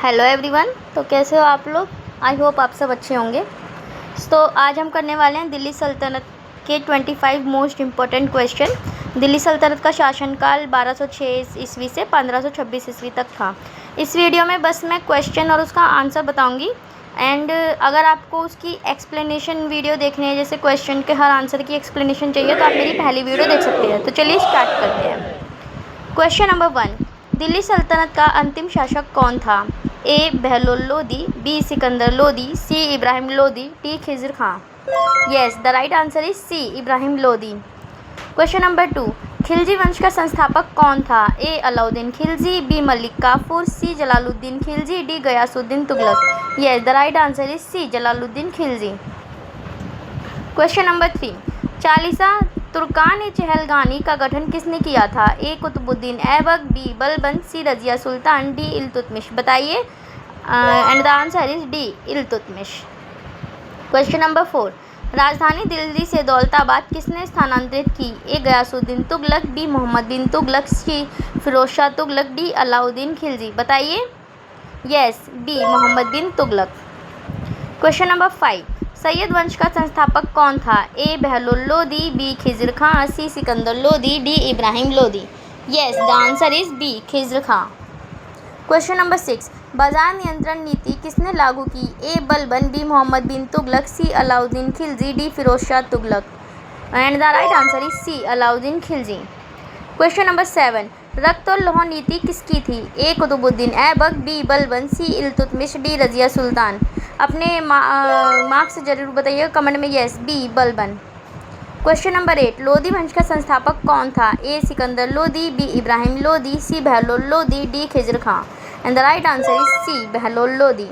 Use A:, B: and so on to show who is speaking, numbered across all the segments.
A: Hello everyone. तो कैसे हो आप लोग? आई होप आप सब अच्छे होंगे। तो आज हम करने वाले हैं दिल्ली सल्तनत के 25 मोस्ट इम्पोर्टेंट क्वेश्चन। दिल्ली सल्तनत का शासनकाल 1206 ईस्वी से 1526 ईस्वी तक था। इस वीडियो में बस मैं क्वेश्चन और उसका आंसर बताऊंगी। एंड अगर आपको उसकी एक्सप्लेनेशन वीडियो देखनी है, जैसे क्वेश्चन के हर आंसर की एक्सप्लेनेशन चाहिए, तो आप मेरी पहली वीडियो देख सकते हैं। तो चलिए स्टार्ट करते हैं। क्वेश्चन नंबर 1, दिल्ली सल्तनत का अंतिम शासक कौन था? A Bahlol Lodi, B Sikandar Lodi, C Ibrahim Lodi, D Khizr Khan. Yes, the right answer is C Ibrahim Lodi. Question number 2, Khilji वंश का संस्थापक कौन था? A Alauddin Khilji, B Malik Kafur, C Jalaluddin Khilji, D Ghiyasuddin Tughlaq. Yes, the right answer is C Jalaluddin Khilji. Question number 3, चालीसा तुर्कान चहलगानी का गठन किसने किया था? A Qutbuddin Aibak, B Balban, C Razia Sultan, D Iltutmish. बताइए। And the answer is D Iltutmish. Question number 4, राजधानी दिल्ली से दौलताबाद किसने स्थानांतरित की? A Ghiyasuddin Tughlaq, B Mohammad bin Tughlaq, C Firoz Shah Tughlaq, D Alauddin Khilji. बताइए। Yes, B Mohammad bin Tughlaq. Question number 5, Sayyid वंश का संस्थापक कौन था? A Bahlol Lodi, B Khizr Khan, C Sikandar Lodi, D Ibrahim Lodi. Yes, the answer is B Khizr Khan. Question number 6, बाजार नियंत्रण नीति किसने लागू की? A Balban, B Mohammad bin Tughlaq, C Alauddin Khilji, D Firoz Shah Tughlaq. And the right answer is C Alauddin Khilji. Question number 7, रक्त और लौह नीति किसकी थी? A Qutbuddin Aibak, B Balban, C Iltutmish, D Razia Sultan. अपने मार्क्स जरूर बताइए कमेंट में। Yes, B Balban. Question number 8, Lodi वंश का संस्थापक कौन था? A Sikandar Lodi, B Ibrahim Lodi, C Bahlol Lodi, D Khizr Khan. And the right answer is C Bahlol Lodi.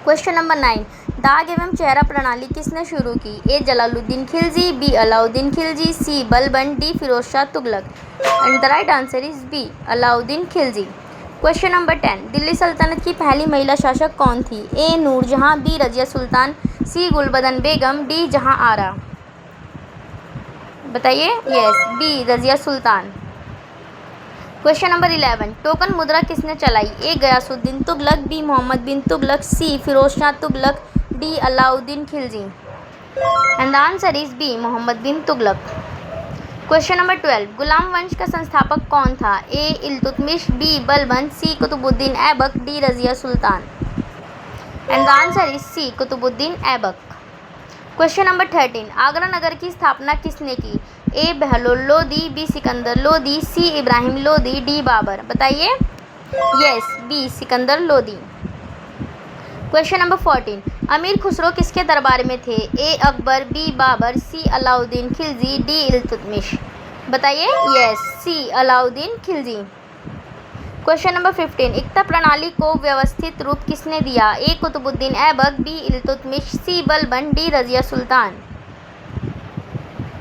A: Question number 9, दाग एवं चेहरा प्रणाली किसने शुरू की? A Jalaluddin Khilji, B Alauddin Khilji, C Balban, D Firoz Shah Tughlaq. And the right answer is B Alauddin Khilji. Question number 10, Delhi सल्तनत की पहली महिला शासक कौन थी? A Nurjahan, B Razia Sultan, C Gulbadan Begum, D Jahan Ara. बताइए। Yes, B Razia Sultan. Question number 11, token मुद्रा किसने चलाई? A Ghiyasuddin Tughlaq, B Mohammad bin Tughlaq, C Firoz Shah Tughlaq, D Alauddin Khilji. And the answer is B Mohammad bin Tughlaq. Question number 12, गुलाम वंश का संस्थापक कौन था? A Iltutmish, B Balban, C Qutbuddin Aibak, D Razia Sultan. And the answer is C Qutbuddin Aibak. Question number 13, Agra नगर की स्थापना किसने की? A Bahlol Lodi, B Sikandar Lodi, C Ibrahim Lodi, D Babur. बताइए। Yes, B Sikandar Lodi. Question number 14, Amir Khusrau किसके दरबार में थे? A Akbar, B Babur, C Alauddin Khilji, D Iltutmish. बताइए। Yes, C Alauddin Khilji. Question number 15, इक्ता प्रणाली को व्यवस्थित रूप किसने दिया? A Qutbuddin Aibak, B Iltutmish, C Balban, D Razia Sultan.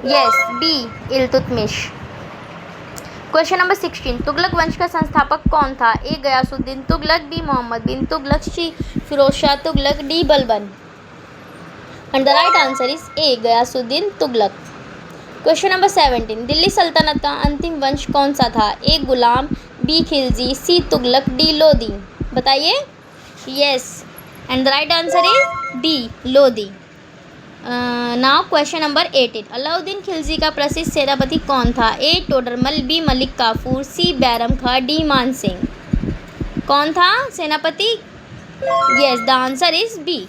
A: Yes, B Iltutmish. Question number 16, Tughlaq वंश का संस्थापक कौन था? A Ghiyasuddin Tughlaq, B Mohammad bin Tughlaq, C Firoz Shah Tughlaq, D Balban. And the right answer is A Ghiyasuddin Tughlaq. Question number 17, Delhi सल्तनत का अंतिम वंश कौन सा था? A Ghulam, B Khilji, C Tughlaq, D Lodi. बताइए। Yes, and the right answer is B Lodi. Now question number 18, Alauddin Khilji का प्रसिद्ध सेनापति कौन था? A Todarmal, B Malik Kafur, C Bairam Khan, D Man Singh. कौन था सेनापति? Yes, the answer is B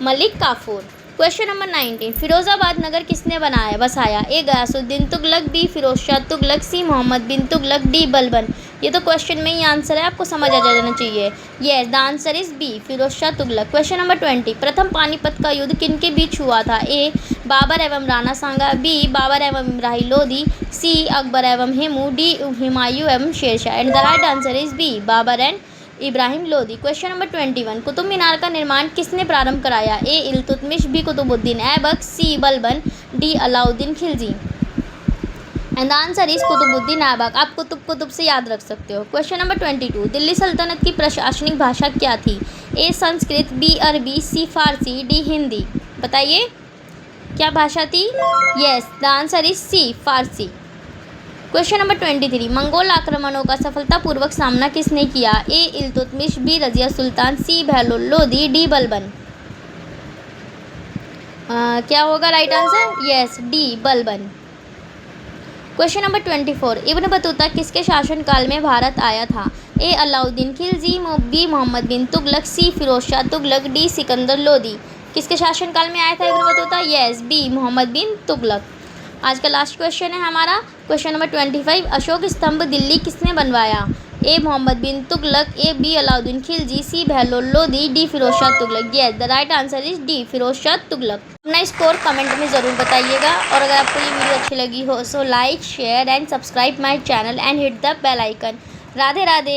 A: Malik Kafur. Question number 19, Firozabad नगर किसने बसाया? A Ghiyasuddin Tughlaq, B Firoz Shah Tughlaq, C Muhammad bin Tughlaq, D Balban. ये तो क्वेश्चन में ही आंसर है, आपको समझ आ जाना चाहिए। Yes, the answer is B Firoz Shah Tughlaq. Question number 20, प्रथम पानीपत का युद्ध किनके बीच हुआ था? ए बाबर एवं राणा सांगा, बी बाबर एवं इब्राहिम लोदी, सी अकबर एवं हेमू, डी हुमायूं एवं Sher Shah. And the right answer is B Babur and Ibrahim Lodi. Question number 21, Qutub Minar का निर्माण किसने प्रारंभ कराया? A Iltutmish, B Qutbuddin Aibak, C Balban, D Alauddin Khilji. And the answer is Qutbuddin Aibak. आप कुतुब से याद रख सकते हो। क्वेश्चन नंबर 22, दिल्ली सल्तनत की प्रशासनिक भाषा क्या थी? ए संस्कृत, बी अरबी, सी फारसी, डी हिंदी। बताइए, क्या भाषा थी? Yes, the answer is C Farsi. Question number 23, Mongol आक्रमणों का सफलतापूर्वक सामना किसने किया? A Iltutmish, B Razia Sultan, C Bahlol Lodi, D Balban. क्या होगा right answer? Yes, D Balban. Question number 24, Ibn Battuta किसके शासनकाल में भारत आया था? A Alauddin Khilji, B Mohammad bin Tughlaq, C Firoz Shah Tughlaq, D Sikandar Lodi. किसके शासनकाल में आया था Ibn Battuta? Yes, B Mohammad bin Tughlaq. आज का लास्ट क्वेश्चन है हमारा क्वेश्चन नंबर 25, अशोक स्तंभ दिल्ली किसने बनवाया? A Mohammad bin Tughlaq, A B Alauddin Khilji, C Bahlol Lodi, D Firoz Shah Tughlaq. Yes, the right answer is D Firoz Shah Tughlaq. अपना स्कोर कमेंट में ज़रूर बताइएगा और अगर आपको ये वीडियो अच्छी लगी हो so like share and subscribe my channel and hit the bell icon. Radhe Radhe.